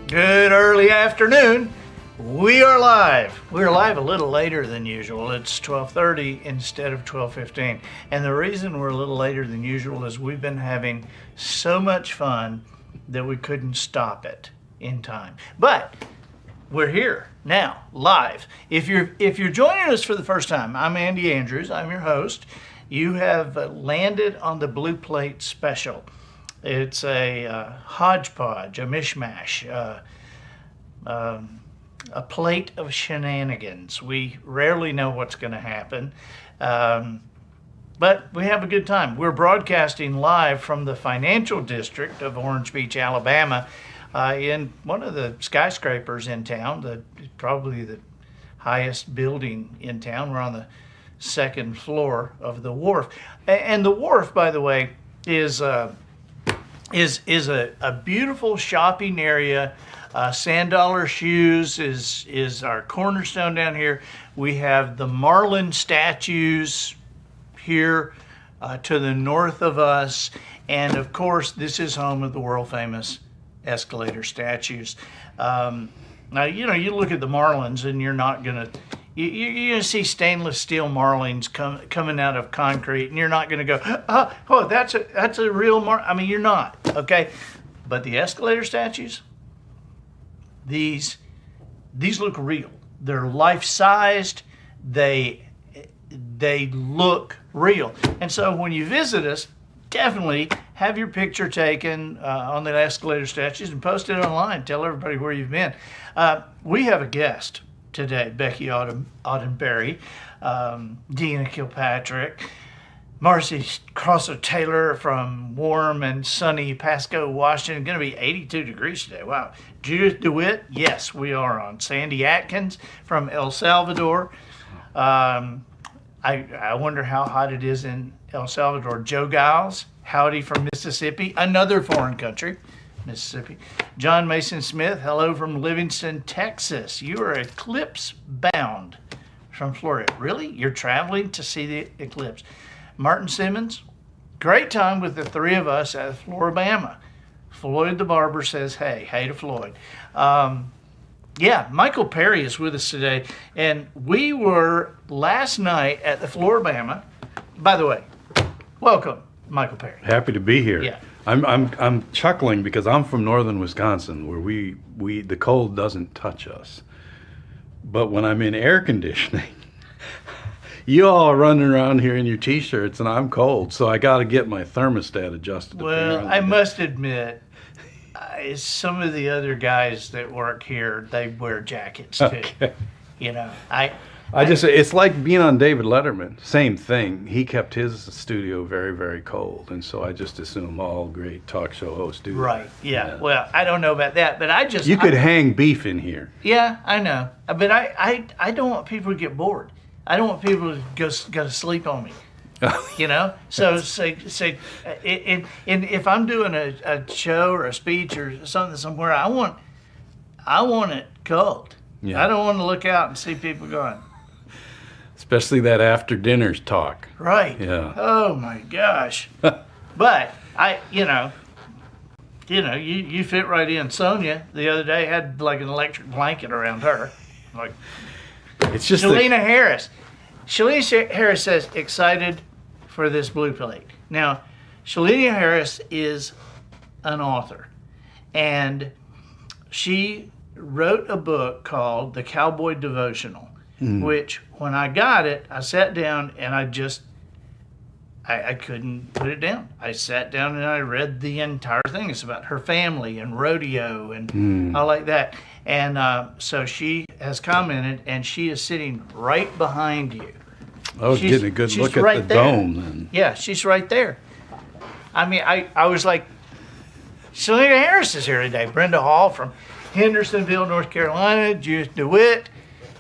Good early afternoon. We are live. We're live a little later than usual. It's 12:30 instead of 12:15. And the reason we're a little later than usual is we've been having so much fun that we couldn't stop it in time. But we're here now, live. If you're joining us for the first time, I'm Andy Andrews. I'm your host. You have landed on the Blue Plate Special. It's a hodgepodge, a mishmash, a plate of shenanigans. We rarely know what's going to happen, but we have a good time. We're broadcasting live from the financial district of Orange Beach, Alabama, in one of the skyscrapers in town, probably the highest building in town. We're on the second floor of the wharf. And the wharf, by the way, is a beautiful shopping area. Sand Dollar Shoes is our cornerstone down here. We have the Marlin statues here to the north of us. And of course, this is home of the world famous escalator statues. Now, you look at the Marlins and you're not going to, you're going to see stainless steel Marlins coming out of concrete, and you're not going to go, oh, that's a real I mean, you're not, okay? But the escalator statues, these look real. They're life-sized. They look real. And so when you visit us, definitely have your picture taken on the escalator statues and post it online. Tell everybody where you've been. We have a guest today, Becky Audenberry, Dina Kilpatrick, Marcy Crosser-Taylor from warm and sunny Pasco, Washington. Going to be 82 degrees today. Wow. Judith DeWitt, yes, we are on. Sandy Atkins from El Salvador. I wonder how hot it is in El Salvador. Joe Giles, howdy from Mississippi, another foreign country. Mississippi. John Mason Smith, hello from Livingston, Texas. You are eclipse bound from Florida. Really? You're traveling to see the eclipse. Martin Simmons, great time with the three of us at Floribama. Floyd the barber says, hey to Floyd. Michael Perry is with us today, and we were last night at the Floribama. By the way, welcome, Michael Perry. Happy to be here. Yeah. I'm chuckling because I'm from northern Wisconsin, where we the cold doesn't touch us. But when I'm in air conditioning, you all are running around here in your t-shirts, and I'm cold, so I got to get my thermostat adjusted. Well, I must admit, some of the other guys that work here, they wear jackets too. Okay. It's like being on David Letterman. Same thing. He kept his studio very, very cold, and so I just assume all great talk show hosts do. Right. Yeah. Well, I don't know about that, but you could hang beef in here. Yeah, I know, but I don't want people to get bored. I don't want people to go to sleep on me. So say if I'm doing a show or a speech or something somewhere, I want it cold. Yeah. I don't want to look out and see people going. Especially that after dinner's talk. Right. Yeah. Oh my gosh. But you fit right in. Sonia the other day had like an electric blanket around her. Like, it's just Shalina Harris. Shalina Harris says, excited for this Blue Plate. Now, Shalina Harris is an author, and she wrote a book called The Cowboy Devotional, which when I got it, I sat down and I couldn't put it down. I sat down and I read the entire thing. It's about her family and rodeo and all like that. And so she has commented, and she is sitting right behind you. I was getting a good look at the dome then. Yeah, she's right there. I mean, I was like, Selena Harris is here today. Brenda Hall from Hendersonville, North Carolina. Judith DeWitt.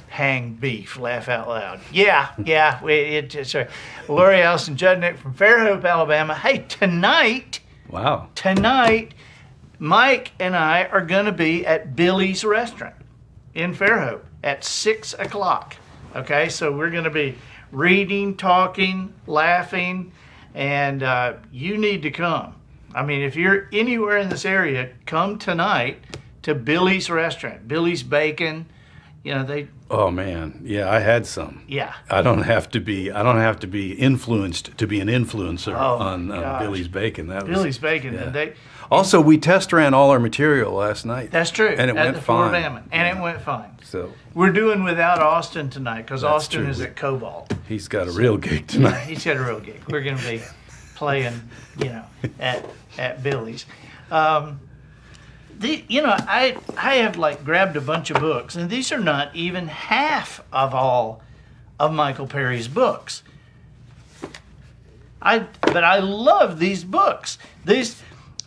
Hang beef, laugh out loud. Yeah. Lori Allison Judnick from Fairhope, Alabama. Hey, tonight, Mike and I are going to be at Billy's Restaurant in Fairhope at 6 o'clock. Okay, so we're going to be reading, talking, laughing, and you need to come. I mean, if you're anywhere in this area, come tonight to Billy's restaurant, Billy's Bacon. You know, they, Oh man, yeah, I had some. yeah. I don't have to be influenced to be an influencer Oh, on gosh. Billy's Bacon. That was Billy's Bacon. yeah. And they, Also, we test ran all our material last night. that's true. And it at went the fine. Floribama, and it went fine. So We're doing without Austin tonight because That's Austin true. is at Cobalt. he's got a real gig Yeah, tonight. he's got a real gig. We're going to be playing, at Billy's. I have like grabbed a bunch of books, and these are not even half of all of Michael Perry's books. But I love these books.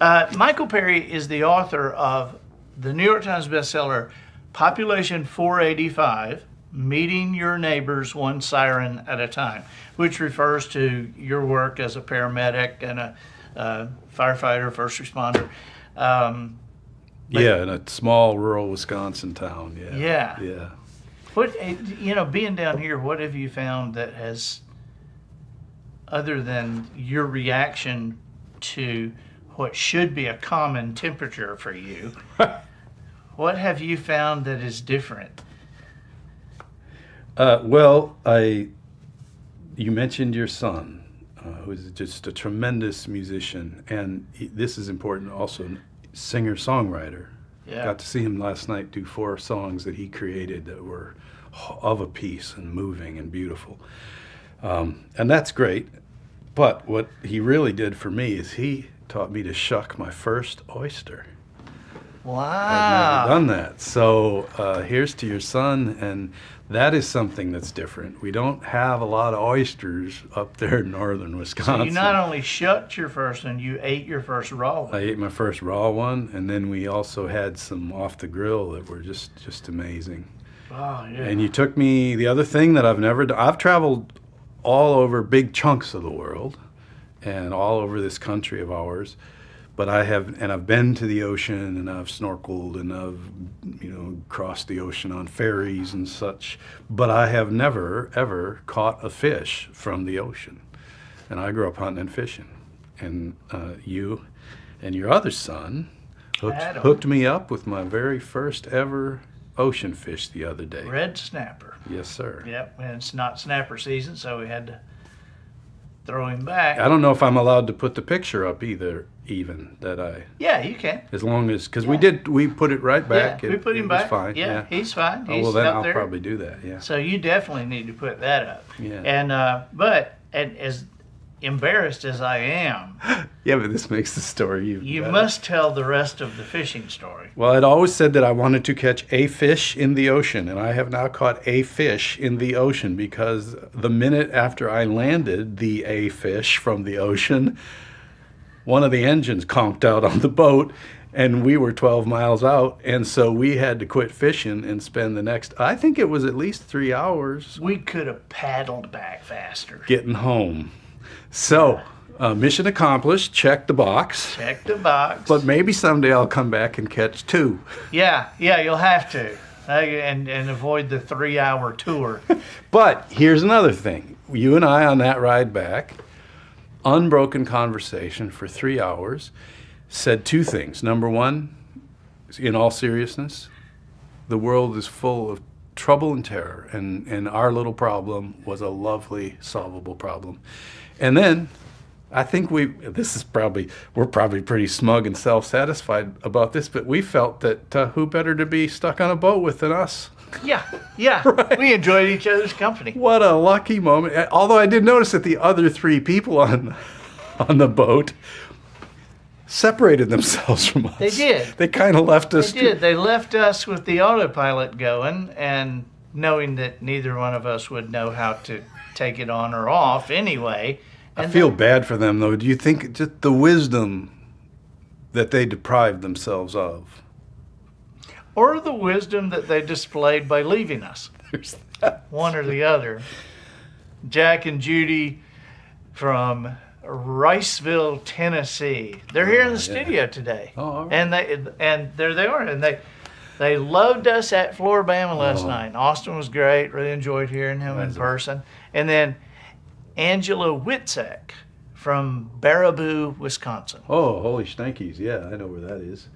Michael Perry is the author of the New York Times bestseller, Population 485, Meeting Your Neighbors One Siren at a Time, which refers to your work as a paramedic and a firefighter, first responder. Yeah, in a small rural Wisconsin town. Yeah. Yeah. Yeah. What, being down here, what have you found that has, other than your reaction to what should be a common temperature for you, what have you found that is different? Well, you mentioned your son, who's just a tremendous musician, and this is important also, singer-songwriter. Yeah. Got to see him last night do 4 songs that he created that were of a piece and moving and beautiful. And that's great. But what he really did for me is he taught me to shuck my first oyster. I've Wow. never done that. So here's to your son, and that is something that's different. We don't have a lot of oysters up there in northern Wisconsin. So you not only shucked your first one, you ate your first raw one. I ate my first raw one, and then we also had some off the grill that were just amazing. Oh, yeah. And you took me, the other thing that I've never done, I've traveled all over big chunks of the world and all over this country of ours, but I've been to the ocean, and I've snorkeled, and I've crossed the ocean on ferries and such, but I have never ever caught a fish from the ocean. And I grew up hunting and fishing, and you and your other son Adam. hooked me up with my very first ever ocean fish the other day. Red snapper. Yes, sir. Yep, and it's not snapper season, so we had to throw him back. I don't know if I'm allowed to put the picture up either, even that Yeah, you can. as long as, because Yeah. we put it right back. Yeah, we put him it back. was fine. Yeah, he's fine. Oh, He's well, then up I'll there. probably do that. Yeah. So you definitely need to put that up. Yeah. And as embarrassed as I am, Yeah, but this makes the story even you better. must tell the rest of the fishing story. Well, I'd always said that I wanted to catch a fish in the ocean, and I have now caught a fish in the ocean because the minute after I landed the a fish from the ocean, one of the engines conked out on the boat, and we were 12 miles out, and so we had to quit fishing and spend the next, I think it was at least 3 hours We could have paddled back faster. getting home. So, mission accomplished, check the box. Check the box. But maybe someday I'll come back and catch 2. yeah, you'll have to. And avoid the 3-hour tour. But here's another thing. You and I on that ride back, unbroken conversation for 3 hours, said 2 things. Number one, in all seriousness, the world is full of trouble and terror, and our little problem was a lovely, solvable problem. And then I think we're probably pretty smug and self-satisfied about this, but we felt that who better to be stuck on a boat with than us? Yeah. We enjoyed each other's company. What a lucky moment. Although I did notice that the other 3 people on the boat separated themselves from us. They did. They kind of left us. They did. They left us with the autopilot going, and knowing that neither one of us would know how to take it on or off anyway. I feel bad for them, though. Do you think just the wisdom that they deprived themselves of? Or the wisdom that they displayed by leaving us, There's that. one or the other. Jack and Judy from Riceville, Tennessee. They're here in the studio today. Oh, all right. And there they are. And they loved us at Floribama last Oh. night. Austin was great. Really enjoyed hearing him in Pleasure. person. And then Angela Witzek from Baraboo, Wisconsin. Oh, holy shnikes. Yeah, I know where that is.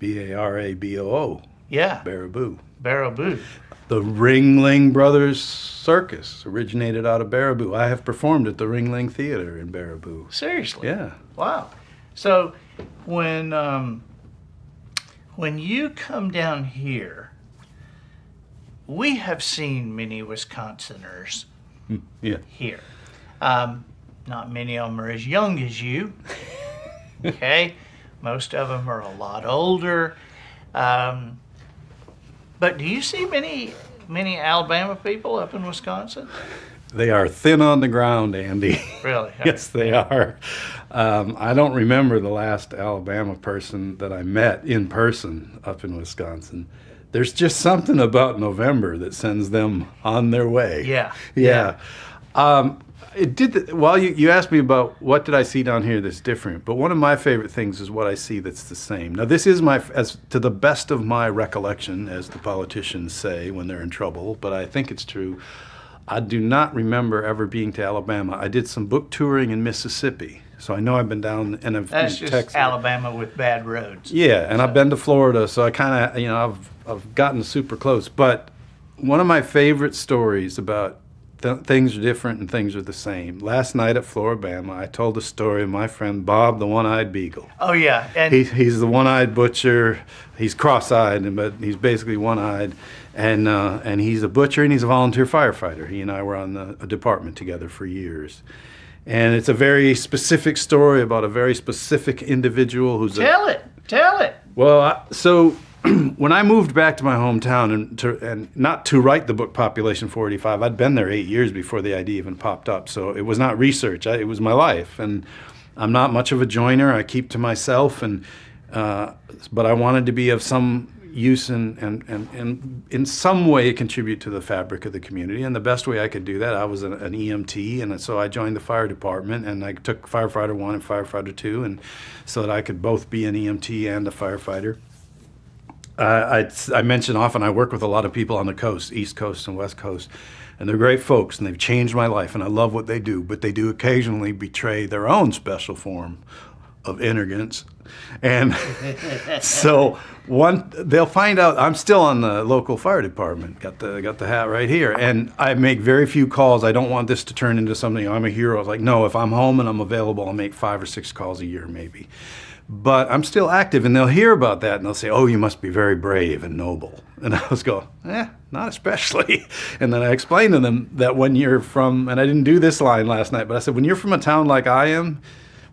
Baraboo. Yeah, Baraboo. Baraboo. The Ringling Brothers Circus originated out of Baraboo. I have performed at the Ringling Theater in Baraboo. Seriously? Yeah. Wow. So when you come down here, we have seen many Wisconsiners Yeah. here. Not many of them are as young as you. Okay, most of them are a lot older. But do you see many Alabama people up in Wisconsin? They are thin on the ground, Andy. Really? Yes, they are. I don't remember the last Alabama person that I met in person up in Wisconsin. There's just something about November that sends them on their way. Yeah. Yeah. It did. Well, you asked me about what did I see down here that's different, but one of my favorite things is what I see that's the same. Now, this is as to the best of my recollection, as the politicians say when they're in trouble, but I think it's true. I do not remember ever being to Alabama. I did some book touring in Mississippi, so I know I've been down and I've That's in just Texas. Alabama with bad roads. Yeah, and I've been to Florida, so I kind of, I've gotten super close. But one of my favorite stories about things are different and things are the same. Last night at Floribama, I told the story of my friend Bob, the One-Eyed Beagle. Oh yeah, and He's the one-eyed butcher. He's cross-eyed, but he's basically one-eyed, and he's a butcher and he's a volunteer firefighter. He and I were on a department together for years, and it's a very specific story about a very specific individual who's tell it. Well, so when I moved back to my hometown and not to write the book Population 485, I'd been there 8 years before the idea even popped up. So it was not research; it was my life. And I'm not much of a joiner. I keep to myself, but I wanted to be of some use and in some way contribute to the fabric of the community. And the best way I could do that, I was an EMT, and so I joined the fire department, and I took Firefighter 1 and Firefighter 2, and so that I could both be an EMT and a firefighter. I mention often I work with a lot of people on the coast, East Coast and West Coast, and they're great folks, and they've changed my life, and I love what they do, but they do occasionally betray their own special form of arrogance. And so they'll find out I'm still on the local fire department, got the hat right here, and I make very few calls. I don't want this to turn into something, I'm a hero. I was like, no, if I'm home and I'm available, I'll make 5 or 6 calls a year maybe. But I'm still active, and they'll hear about that, and they'll say, oh, you must be very brave and noble. And I was go, not especially. And then I explained to them that when you're from, and I didn't do this line last night, but I said, when you're from a town like I am,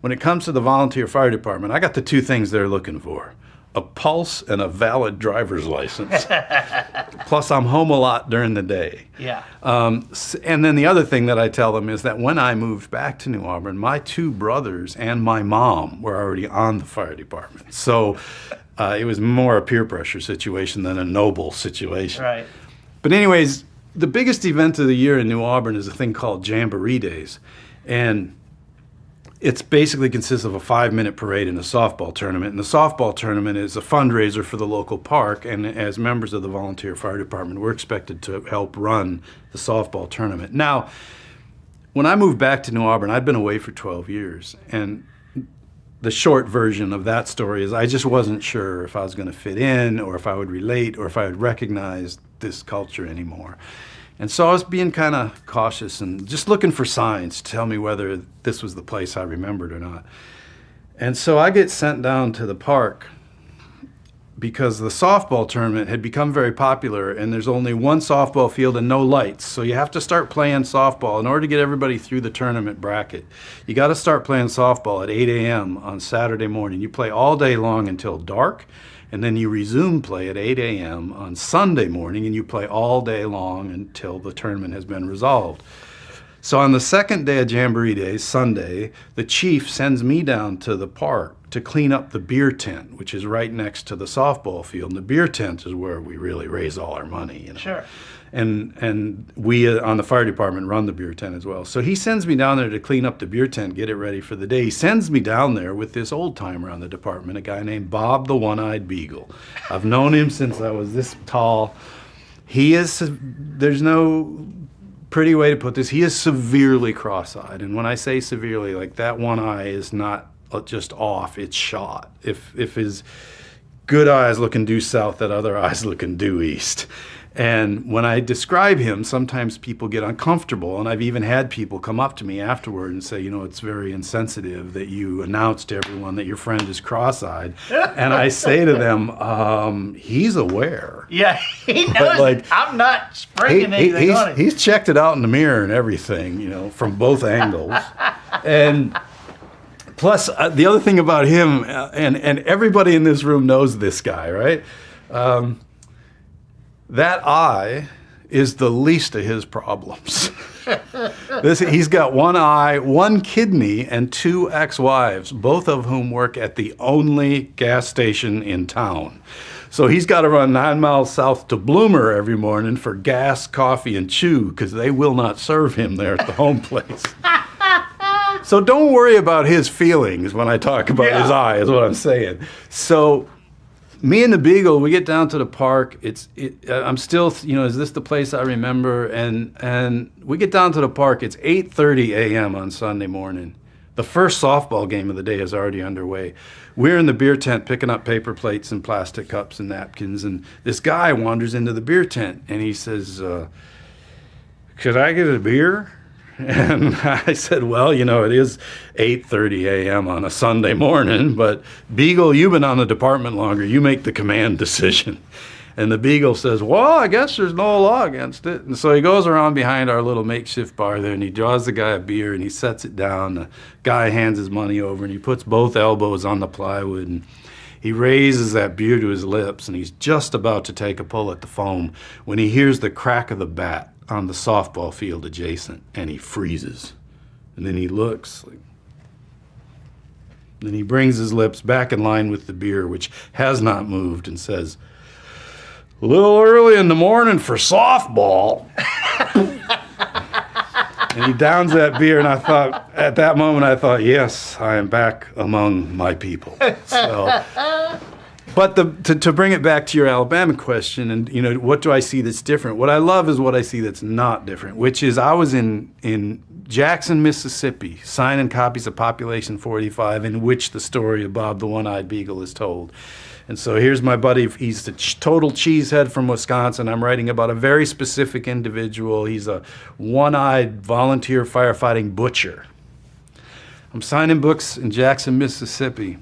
when it comes to the volunteer fire department, I got the 2 things they're looking for: a pulse and a valid driver's license. Plus, I'm home a lot during the day. Yeah. And then the other thing that I tell them is that when I moved back to New Auburn, my 2 brothers and my mom were already on the fire department. So it was more a peer pressure situation than a noble situation. Right. But anyways, the biggest event of the year in New Auburn is a thing called Jamboree Days. And it's basically consists of a 5-minute parade and a softball tournament. And the softball tournament is a fundraiser for the local park. And as members of the volunteer fire department, we're expected to help run the softball tournament. Now, when I moved back to New Auburn, I'd been away for 12 years. And the short version of that story is I just wasn't sure if I was going to fit in, or if I would relate, or if I would recognize this culture anymore. And so I was being kind of cautious and just looking for signs to tell me whether this was the place I remembered or not. And so I get sent down to the park because the softball tournament had become very popular, and there's only one softball field and no lights. So you have to start playing softball in order to get everybody through the tournament bracket. You got to start playing softball at 8 a.m. on Saturday morning. You play all day long until dark, and then you resume play at 8 a.m. on Sunday morning, and you play all day long until the tournament has been resolved. So on the second day of Jamboree Days, Sunday, the chief sends me down to the park to clean up the beer tent, which is right next to the softball field. And the beer tent is where we really raise all our money. You know? Sure. And we on the fire department run the beer tent as well. So he sends me down there to clean up the beer tent, get it ready for the day. He sends me down there with this old timer on the department, a guy named Bob the One-Eyed Beagle. I've known him since I was this tall. He is, there's no pretty way to put this, he is severely cross-eyed. And when I say severely, like that one eye is not just off, it's shot. If his good eyes looking due south, that other eyes looking due east. And when I describe him, sometimes people get uncomfortable. And I've even had people come up to me afterward and say, you know, it's very insensitive that you announce to everyone that your friend is cross-eyed. And I say to them, he's aware. Yeah, he knows. But, like, I'm not springing anything on it. He's checked it out in the mirror and everything, you know, from both angles. And plus, the other thing about him, and everybody in this room knows this guy, right? That eye is the least of his problems. He's got one eye, one kidney, and 2 ex-wives, both of whom work at the only gas station in town. So he's got to run 9 miles south to Bloomer every morning for gas, coffee, and chew, because they will not serve him there at the home place. So don't worry about his feelings when I talk about his eye, is what I'm saying. So me and the Beagle, we get down to the park. I'm still, you know, is this the place I remember? And we get down to the park. It's 8:30 a.m. on Sunday morning. The first softball game of the day is already underway. We're in the beer tent picking up paper plates and plastic cups and napkins, and this guy wanders into the beer tent and he says, "Could I get a beer?" And I said, well, you know, it is 8:30 a.m. on a Sunday morning, but Beagle, you've been on the department longer. You make the command decision. And the Beagle says, well, I guess there's no law against it. And so he goes around behind our little makeshift bar there, and he draws the guy a beer, and he sets it down. The guy hands his money over, and he puts both elbows on the plywood, and he raises that beer to his lips, and he's just about to take a pull at the foam when he hears the crack of the bat on the softball field adjacent, and he freezes. And then he looks, then he brings his lips back in line with the beer, which has not moved, and says, "A little early in the morning for softball." And he downs that beer, and I thought, at that moment, I thought, yes, I am back among my people. So, but to bring it back to your Alabama question, and, you know, what do I see that's different? What I love is what I see that's not different, which is I was in Jackson, Mississippi, signing copies of Population 485, in which the story of Bob the One-Eyed Beagle is told. And so here's my buddy. He's the total cheesehead from Wisconsin. I'm writing about a very specific individual. He's a one-eyed volunteer firefighting butcher. I'm signing books in Jackson, Mississippi.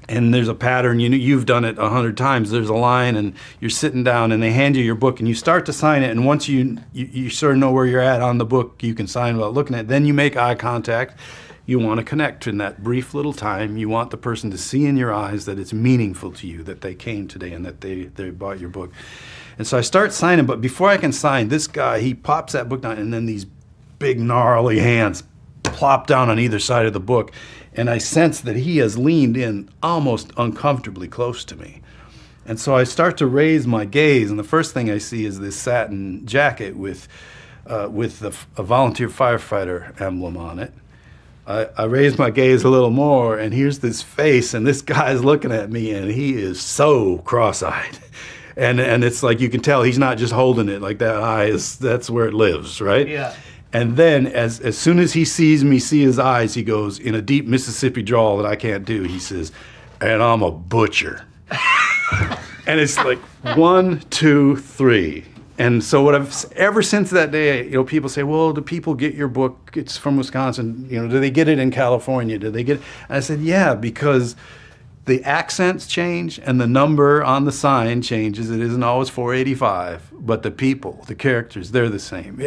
And there's a pattern, you know, you've done it 100 times. There's a line, and you're sitting down, and they hand you your book, and you start to sign it. And once you sort of know where you're at on the book, you can sign without looking at it. Then you make eye contact. You want to connect in that brief little time. You want the person to see in your eyes that it's meaningful to you, that they came today and that they bought your book. And so I start signing, but before I can sign, this guy, he pops that book down, and then these big gnarly hands plop down on either side of the book. And I sense that he has leaned in almost uncomfortably close to me. And so I start to raise my gaze, and the first thing I see is this satin jacket with a volunteer firefighter emblem on it. I raise my gaze a little more, and here's this face, and this guy's looking at me, and he is so cross-eyed. And it's like you can tell he's not just holding it, like that eye that's where it lives, right? Yeah. And then as soon as he sees me see his eyes, he goes in a deep Mississippi drawl that I can't do. He says, "And I'm a butcher." And it's like 1, 2, 3. And so what ever since that day, you know, people say, well, do people get your book? It's from Wisconsin. You know, do they get it in California? Do they get it? And I said, yeah, because the accents change and the number on the sign changes. It isn't always 485, but the people, the characters, they're the same.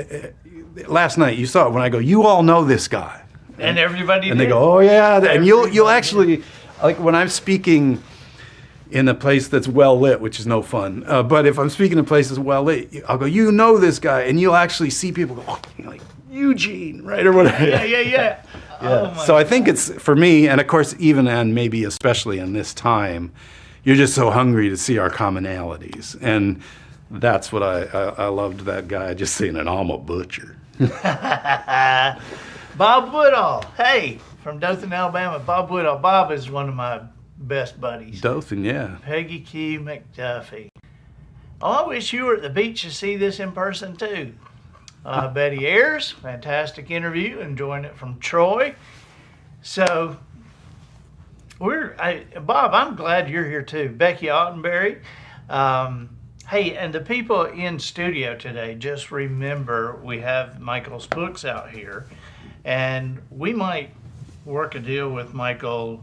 Last night you saw it when I go, you all know this guy. And everybody And did. they go, oh yeah. And you'll actually, like when I'm speaking in a place that's well lit, which is no fun. But if I'm speaking in places well lit, I'll go, you know this guy, and you'll actually see people go, oh, like Eugene, right, or whatever. Yeah. Yeah. Oh, So I think it's for me, and of course, even and maybe especially in this time, you're just so hungry to see our commonalities, and that's what I loved that guy just saying, "And I'm a butcher." Bob Woodall. Hey, from Dothan, Alabama. Bob Woodall. Bob is one of my best buddies. Dothan, yeah. Peggy Q. McDuffie. Oh, I wish you were at the beach to see this in person too. Betty Ayers, fantastic interview, enjoying it from Troy. So Bob, I'm glad you're here too. Becky Ottenberry. Hey, and the people in studio today, just remember we have Michael's books out here, and we might work a deal with Michael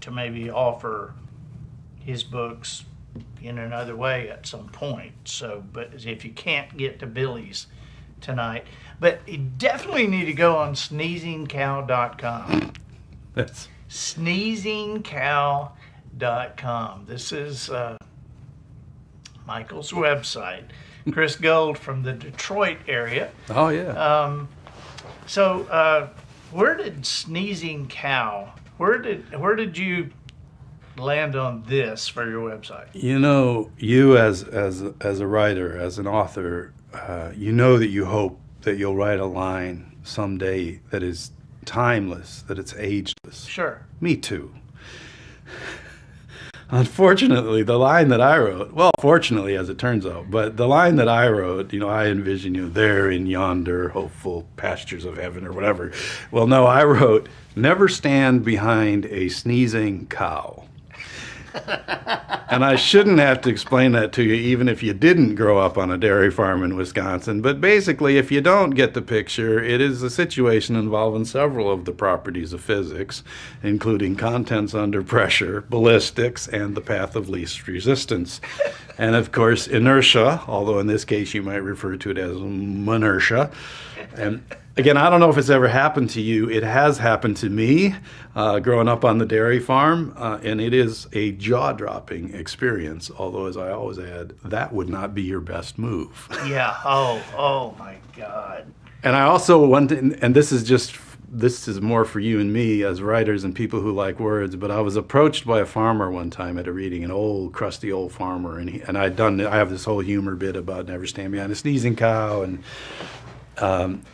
to maybe offer his books in another way at some point. So, but if you can't get to Billy's tonight, but you definitely need to go on sneezingcow.com. That's sneezingcow.com. This is Michael's website. Chris Gold from the Detroit area. oh yeah. So, where did Sneezing Cow? Where did you land on this for your website? You know, you as a writer, as an author, you know that you hope that you'll write a line someday that is timeless, that it's ageless. Sure. Me too. Unfortunately, the line that I wrote, well, fortunately as it turns out, but the line that I wrote, you know, I envision you there in yonder hopeful pastures of heaven or whatever. Well, no, I wrote, never stand behind a sneezing cow. And I shouldn't have to explain that to you, even if you didn't grow up on a dairy farm in Wisconsin. But basically, if you don't get the picture, it is a situation involving several of the properties of physics, including contents under pressure, ballistics, and the path of least resistance. And of course, inertia, although in this case you might refer to it as inertia. And again, I don't know if it's ever happened to you. It has happened to me growing up on the dairy farm, and it is a jaw-dropping experience, although, as I always add, that would not be your best move. Yeah. Oh my God. And I also want to, and this is more for you and me as writers and people who like words, but I was approached by a farmer one time at a reading, an old, crusty old farmer, and I have this whole humor bit about never stand behind a sneezing cow, and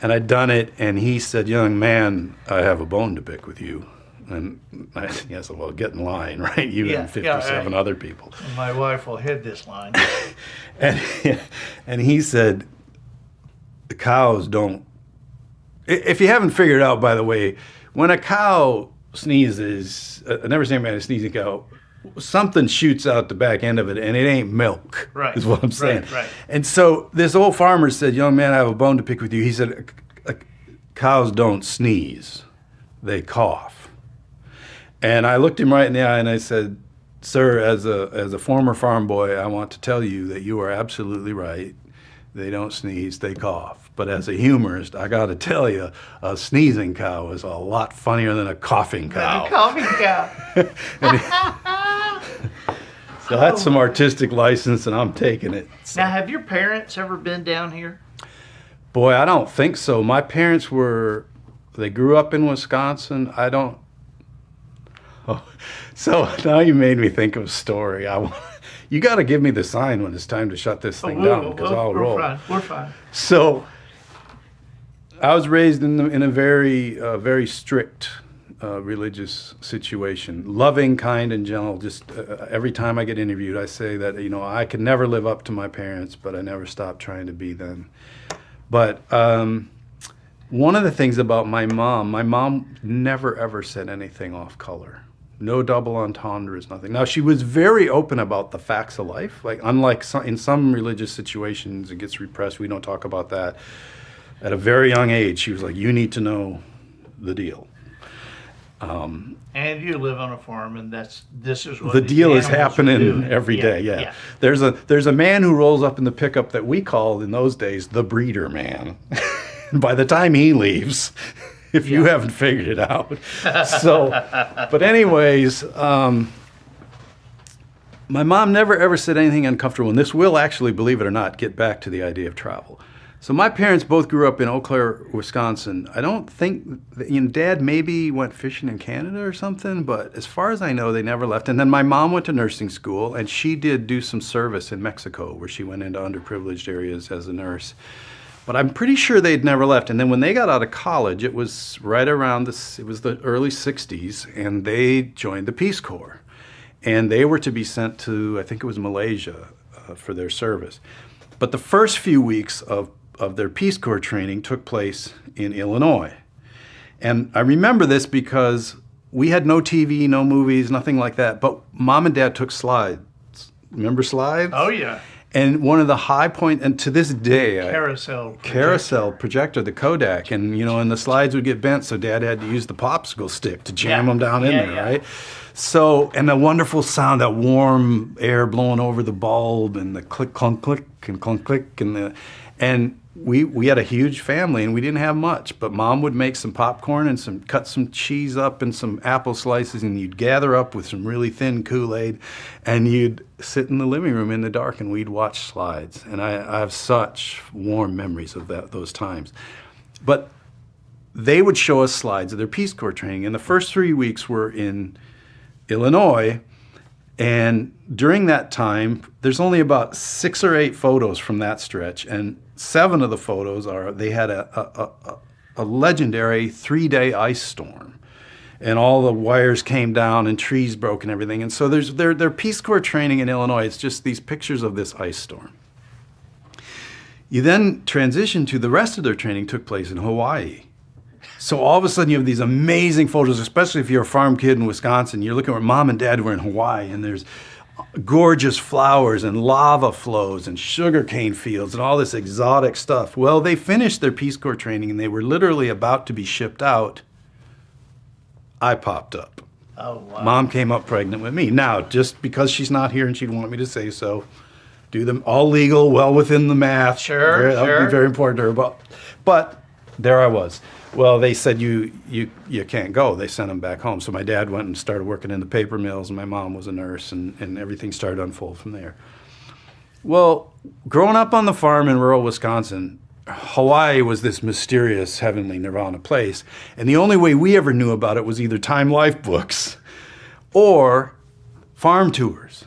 I'd done it, and he said, "Young man, I have a bone to pick with you." And I said, "Well, get in line, right? You Yeah, and 57 other people." My wife will hit this line. And he said, "The cows don't." If you haven't figured out, by the way, when a cow sneezes, never stand behind a sneezing cow, something shoots out the back end of it, and it ain't milk, Right. is what I'm saying. Right. And so this old farmer said, "Young man, I have a bone to pick with you." He said, "Cows don't sneeze, they cough." And I looked him right in the eye and I said, "Sir, as a former farm boy, I want to tell you that you are absolutely right. They don't sneeze, they cough. But as a humorist, I got to tell you, a sneezing cow is a lot funnier than a coughing cow." A coffee cow. So that's some artistic license, and I'm taking it. Now, have your parents ever been down here? Boy, I don't think so. My parents they grew up in Wisconsin. Oh, so now you made me think of a story. You got to give me the sign when it's time to shut this thing down, because I'll roll. We're fine. So I was raised in a very, very strict religious situation, loving, kind, and gentle. Just every time I get interviewed, I say that, you know, I could never live up to my parents, but I never stopped trying to be them. But one of the things about my mom never ever said anything off color. No double entendres, nothing. Now, she was very open about the facts of life. Like, unlike in some religious situations, it gets repressed. We don't talk about that. At a very young age, she was like, "You need to know the deal." And you live on a farm, and this is what The deal is animals are happening doing. every day. Yeah. There's a man who rolls up in the pickup that we called in those days the breeder man. By the time he leaves, if you haven't figured it out. So, but anyways, my mom never ever said anything uncomfortable, and this will actually, believe it or not, get back to the idea of travel. So my parents both grew up in Eau Claire, Wisconsin. I don't think, Dad maybe went fishing in Canada or something, but as far as I know, they never left. And then my mom went to nursing school, and she did do some service in Mexico, where she went into underprivileged areas as a nurse. But I'm pretty sure they'd never left. And then when they got out of college, it was right around it was the early 60s, and they joined the Peace Corps. And they were to be sent to, I think it was Malaysia, for their service. But the first few weeks of their Peace Corps training took place in Illinois. And I remember this because we had no TV, no movies, nothing like that. But Mom and Dad took slides. Remember slides? Oh, yeah. And one of the high point, and to this day, Carousel projector, the Kodak, and and the slides would get bent, so Dad had to use the popsicle stick to jam Yeah. them down in Yeah, there, yeah. right? So, and the wonderful sound, that warm air blowing over the bulb, and the click, clunk, click, and clunk, click, and we had a huge family, and we didn't have much, but Mom would make some popcorn and cut some cheese up and some apple slices, and you'd gather up with some really thin Kool-Aid, and you'd sit in the living room in the dark, and we'd watch slides. And I have such warm memories of those times. But they would show us slides of their Peace Corps training, and the first 3 weeks were in Illinois. And during that time, there's only about 6 or 8 photos from that stretch, and 7 of the photos they had a legendary 3-day ice storm, and all the wires came down and trees broke and everything. And so there's their Peace Corps training in Illinois. It's just these pictures of this ice storm. You then transition to the rest of their training took place in Hawaii. So all of a sudden you have these amazing photos, especially if you're a farm kid in Wisconsin. You're looking where Mom and Dad were in Hawaii, and there's gorgeous flowers and lava flows and sugarcane fields and all this exotic stuff. Well, they finished their Peace Corps training, and they were literally about to be shipped out. I popped up. Oh, wow. Mom came up pregnant with me. Now, just because she's not here and she'd want me to say so, do them all legal, well within the math. Sure, That would be very important to her. But there I was. Well, they said you can't go. They sent him back home. So my dad went and started working in the paper mills, and my mom was a nurse, and everything started to unfold from there. Well, growing up on the farm in rural Wisconsin, Hawaii was this mysterious, heavenly nirvana place, and the only way we ever knew about it was either Time Life books or farm tours.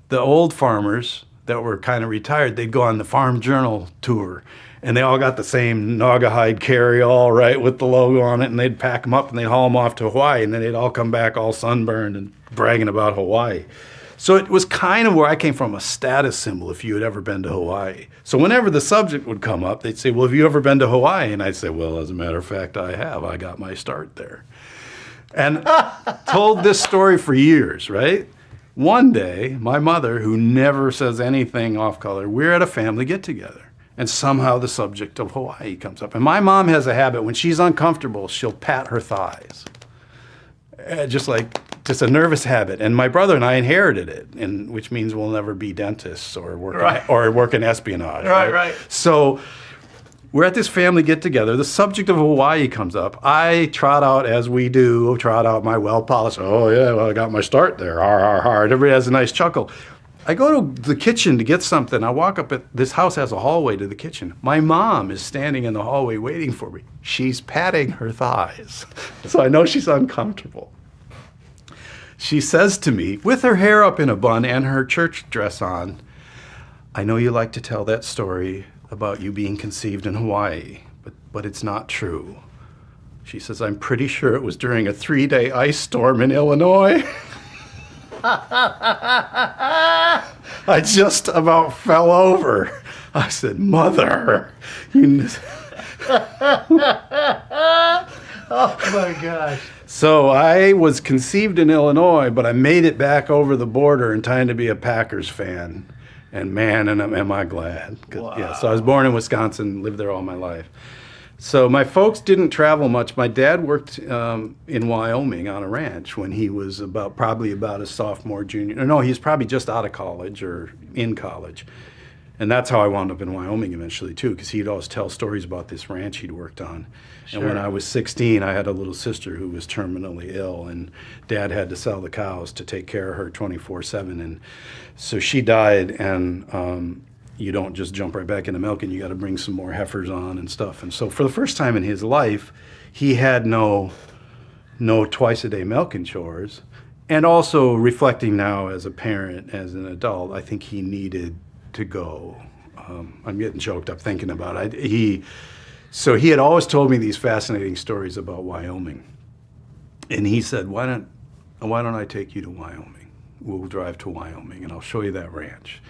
The old farmers that were kind of retired, they'd go on the Farm Journal tour, and they all got the same Naugahyde carry-all, right, with the logo on it, and they'd pack them up and they'd haul them off to Hawaii, and then they'd all come back all sunburned and bragging about Hawaii. So it was kind of where I came from, a status symbol if you had ever been to Hawaii. So whenever the subject would come up, they'd say, well, have you ever been to Hawaii? And I'd say, well, as a matter of fact, I have. I got my start there. And told this story for years, right? One day, my mother, who never says anything off color, we're at a family get-together. And somehow the subject of Hawaii comes up. And my mom has a habit, when she's uncomfortable, she'll pat her thighs. Just a nervous habit. And my brother and I inherited it, which means we'll never be dentists or work in espionage. Right. So we're at this family get-together. The subject of Hawaii comes up. I trot out my well-polished, oh yeah, well, I got my start there. Har, har, har. Everybody has a nice chuckle. I go to the kitchen to get something. I walk up this house has a hallway to the kitchen. My mom is standing in the hallway waiting for me. She's patting her thighs. So I know she's uncomfortable. She says to me, with her hair up in a bun and her church dress on, I know you like to tell that story about you being conceived in Hawaii, but it's not true. She says, I'm pretty sure it was during a 3-day ice storm in Illinois. I just about fell over. I said, Mother. Oh, my gosh. So I was conceived in Illinois, but I made it back over the border in time to be a Packers fan. And man, am I glad. Wow. Yeah, so I was born in Wisconsin, lived there all my life. So my folks didn't travel much. My dad worked in Wyoming on a ranch when he was probably about a sophomore, junior. No, he was probably just out of college or in college. And that's how I wound up in Wyoming eventually, too, because he'd always tell stories about this ranch he'd worked on. Sure. And when I was 16, I had a little sister who was terminally ill, and Dad had to sell the cows to take care of her 24/7. And so she died, and you don't just jump right back into milking. You got to bring some more heifers on and stuff. And so for the first time in his life, he had no twice-a-day milking chores. And also reflecting now as a parent, as an adult, I think he needed to go. I'm getting choked up thinking about it. So he had always told me these fascinating stories about Wyoming. And he said, why don't I take you to Wyoming? We'll drive to Wyoming and I'll show you that ranch.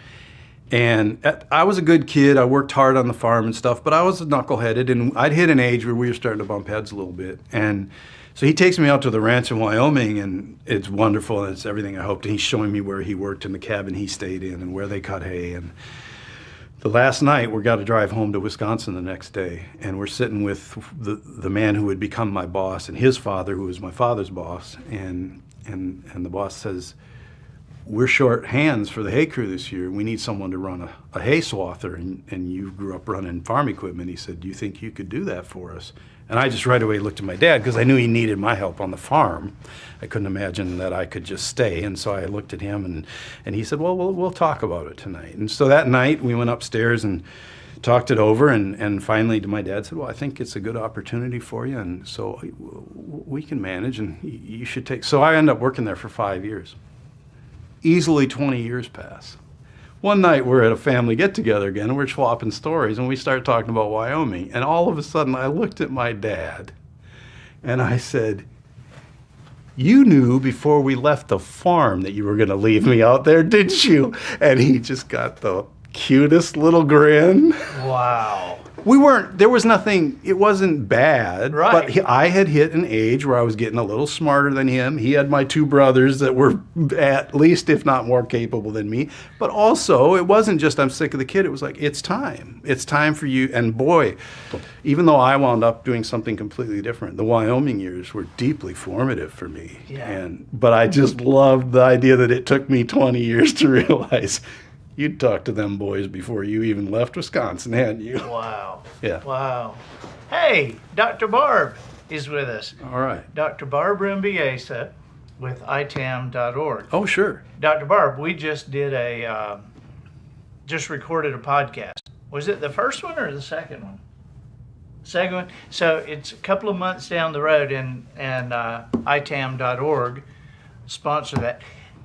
And I was a good kid. I worked hard on the farm and stuff, but I was knuckleheaded, and I'd hit an age where we were starting to bump heads a little bit. And So he takes me out to the ranch in Wyoming, and it's wonderful, and it's everything I hoped. And he's showing me where he worked in the cabin he stayed in and where they cut hay. And the last night, we got to drive home to Wisconsin the next day, and we're sitting with the man who would become my boss and his father, who was my father's boss. And the boss says, we're short hands for the hay crew this year. We need someone to run a hay swather, and you grew up running farm equipment. He said, do you think you could do that for us? And I just right away looked at my dad because I knew he needed my help on the farm. I couldn't imagine that I could just stay. And so I looked at him, and he said, well, we'll talk about it tonight. And so that night we went upstairs and talked it over, and finally my dad said, well, I think it's a good opportunity for you, and so we can manage, and you should take. So I ended up working there for 5 years. Easily 20 years pass. One night we're at a family get-together again, and we're swapping stories, and we start talking about Wyoming. And all of a sudden, I looked at my dad, and I said, you knew before we left the farm that you were going to leave me out there, didn't you? And he just got the cutest little grin. Wow. There was nothing, it wasn't bad, right. But I had hit an age where I was getting a little smarter than him. He had my two brothers that were at least, if not more capable than me. But also, it wasn't just I'm sick of the kid. It was like, it's time. It's time for you. And boy, even though I wound up doing something completely different, the Wyoming years were deeply formative for me. Yeah. But I just loved the idea that it took me 20 years to realize you'd talked to them boys before you even left Wisconsin, hadn't you? Wow. Yeah. Wow. Hey, Dr. Barb is with us. All right. Dr. Barbara Mbiesa with itam.org. Oh, sure. Dr. Barb, we just did just recorded a podcast. Was it the first one or the second one? Second one. So it's a couple of months down the road, and itam.org sponsor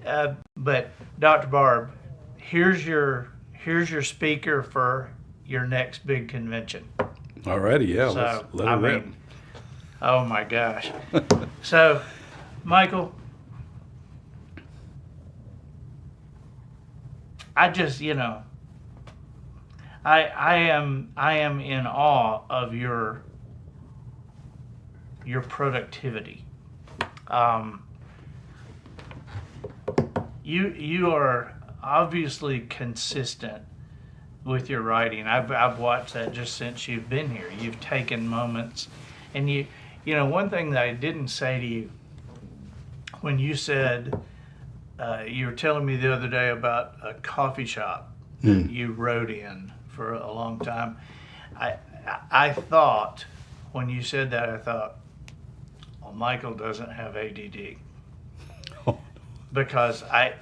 that. But Dr. Barb, here's your speaker for your next big convention. Alrighty, yeah. So, Let it rip. Oh my gosh. So, Michael, I just, I am in awe of your productivity. You are obviously consistent with your writing. I've watched that just since you've been here. You've taken moments, and one thing that I didn't say to you when you said you were telling me the other day about a coffee shop that you wrote in for a long time. I thought when you said that, I thought, well, Michael doesn't have ADD. Because I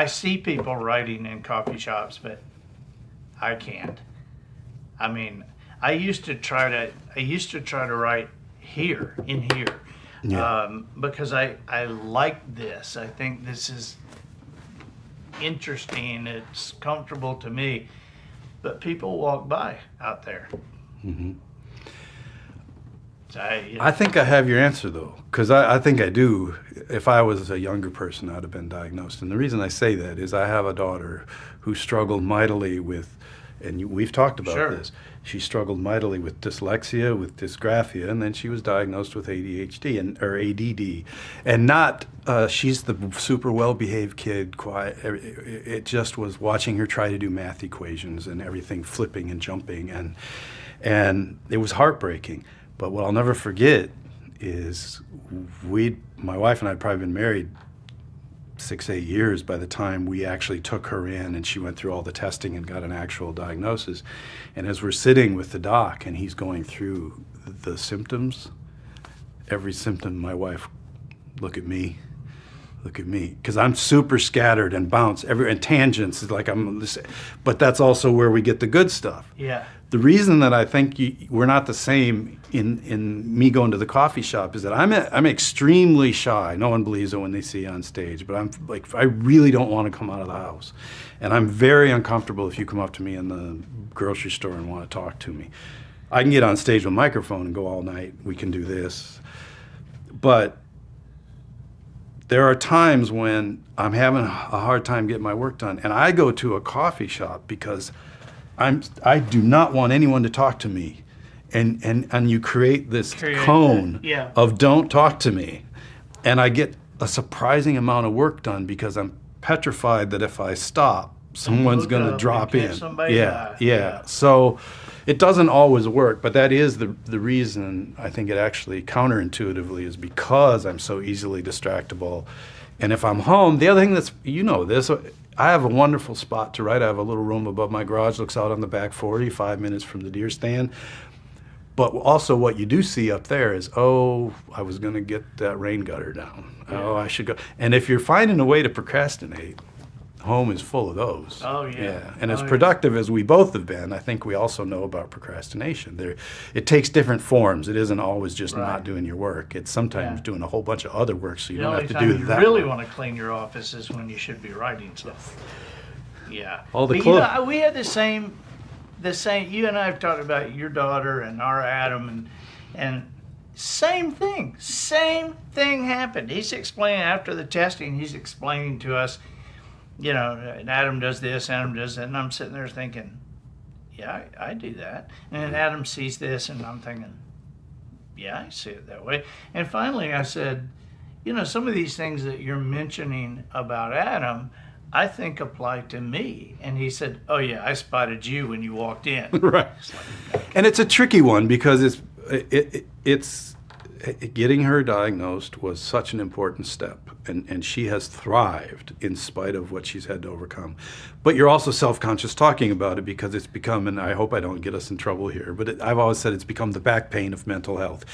see people writing in coffee shops, but I can't. I mean, I used to try to write here, Yeah. because I like this. I think this is interesting. It's comfortable to me, but people walk by out there. Mm-hmm. So I think I have your answer, though, because I think I do. If I was a younger person, I'd have been diagnosed. And the reason I say that is I have a daughter who struggled mightily with, and we've talked about Sure. this, she struggled mightily with dyslexia, with dysgraphia, and then she was diagnosed with ADHD or ADD. And not, she's the super well-behaved kid, quiet. It just was watching her try to do math equations and everything flipping and jumping, and it was heartbreaking. But what I'll never forget is my wife and I had probably been married 6-8 years by the time we actually took her in, and she went through all the testing and got an actual diagnosis. And as we're sitting with the doc and he's going through the symptoms, every symptom, my wife, look at me, because I'm super scattered and bounce and tangents, like but that's also where we get the good stuff. Yeah. The reason that I think we're not the same in me going to the coffee shop is that I'm extremely shy. No one believes it when they see you on stage, but I'm like, I really don't want to come out of the house. And I'm very uncomfortable if you come up to me in the grocery store and want to talk to me. I can get on stage with a microphone and go all night. We can do this. But there are times when I'm having a hard time getting my work done, and I go to a coffee shop because I do not want anyone to talk to me and you create this Create cone that, yeah. of don't talk to me. And I get a surprising amount of work done because I'm petrified that if I stop, someone's look going up to and drop catch in. somebody Yeah, eye. yeah. Yeah. So it doesn't always work, but that is the reason I think it actually counterintuitively is because I'm so easily distractible. And if I'm home, the other thing that's, you know this, I have a wonderful spot to write. I have a little room above my garage, looks out on the back 45 minutes from the deer stand. But also what you do see up there is, oh, I was going to get that rain gutter down. Oh, I should go. And if you're finding a way to procrastinate, home is full of those. Oh, yeah. And as Oh, yeah. productive as we both have been, I think we also know about procrastination. It takes different forms. It isn't always just Right. not doing your work. It's sometimes Yeah. doing a whole bunch of other work so you The don't only have to time do you that. really work. want to clean your office is when you should be writing stuff. Yeah. All the But, clo- we had the same. You and I have talked about your daughter and our Adam, and same thing happened. He's explaining after the testing. He's explaining to us, you know, and Adam does this, Adam does that, and I'm sitting there thinking, yeah, I do that. And then Adam sees this, and I'm thinking, yeah, I see it that way. And finally, I said, you know, some of these things that you're mentioning about Adam, I think apply to me. And he said, oh yeah, I spotted you when you walked in. Right. And it's a tricky one because it's getting her diagnosed was such an important step, and she has thrived in spite of what she's had to overcome. But you're also self-conscious talking about it because it's become, and I hope I don't get us in trouble here, but I've always said it's become the back pain of mental health.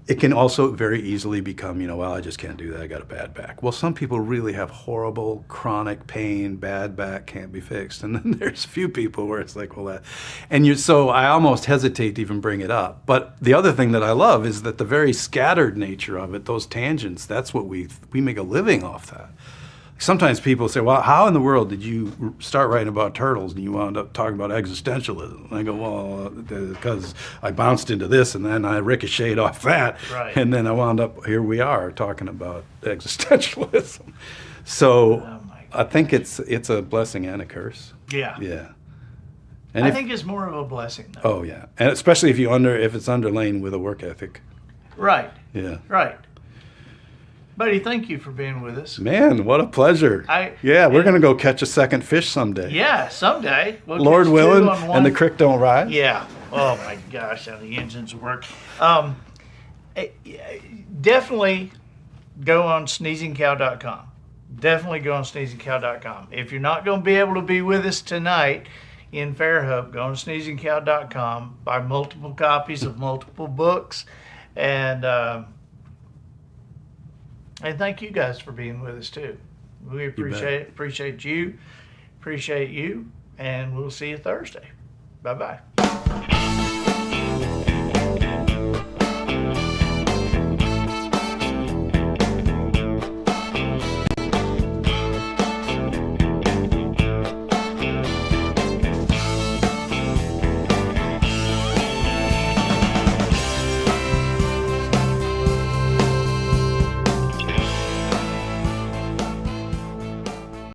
It can also very easily become, you know, well, I just can't do that, I got a bad back. Well, some people really have horrible chronic pain, bad back, can't be fixed. And then there's a few people where it's like, well, that, and so I almost hesitate to even bring it up. But the other thing that I love is that the very scattered nature of it, those tangents, that's what we make a living off that. Sometimes people say, well, how in the world did you start writing about turtles and you wound up talking about existentialism? And I go, well, because I bounced into this and then I ricocheted off that. Right. And then I wound up, here we are talking about existentialism. So Oh, my I think it's a blessing and a curse. Yeah. Yeah. And I think it's more of a blessing, though. oh, yeah. And especially if it's underlain with a work ethic. Right, Yeah. right. Buddy, thank you for being with us. Man, what a pleasure. Yeah, we're going to go catch a second fish someday. Yeah, someday. We'll Lord catch two willing, on one. and the creek don't rise. Yeah. Oh my gosh, how the engines work. Definitely go on sneezingcow.com. Definitely go on sneezingcow.com. If you're not going to be able to be with us tonight in Fairhope, go on sneezingcow.com. Buy multiple copies of multiple books, and thank you guys for being with us too. We appreciate you, and we'll see you Thursday. Bye-bye.